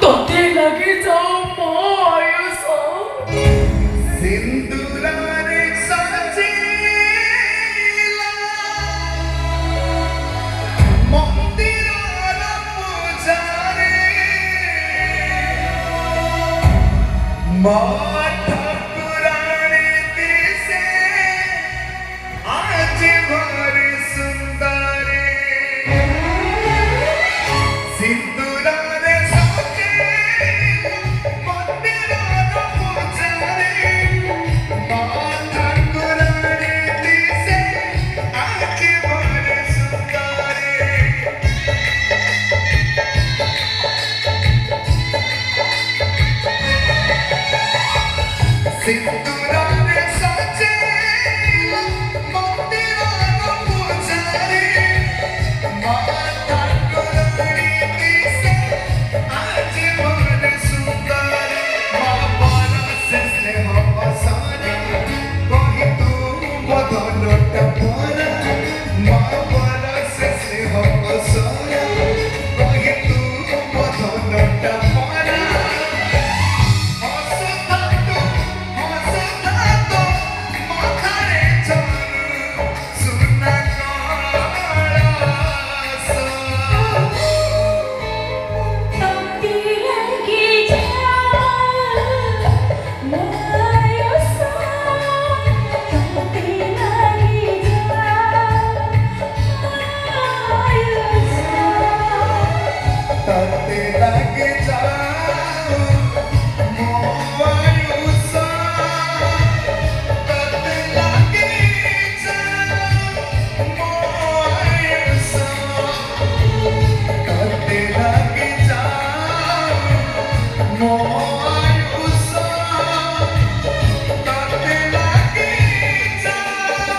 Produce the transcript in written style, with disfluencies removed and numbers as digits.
তোতে লাগে যাও মায়ুস सिंदूराने साजेला मंदिराला पूजारे मा ठाकुराने दिसे आज भारी सुंदरे सिंदूराने साजेला मंदिराला पूजारे मा ठाकुराने दिसे आज भारी सुंदरे सिंदूराने साजेला मंदिराला पूजारे मा ठाकुराने दिसे आज भारी सुंदरे मा बारासे स्नेह बसारे कही तू बदलटा परा मा बारासे स्नेह बसारे कही तू बदलटा परा हसतातो हसतातो माथारे चालू सुना कळस তোতে লাগে যাও মায়ুস তোতে লাগে যাও মায়ুস ताते लागे जाओ मोवायुसा ताते लागे जाओ मोवायुसा ताते लागे जाओ मोवायुसा ताते लागे जाओ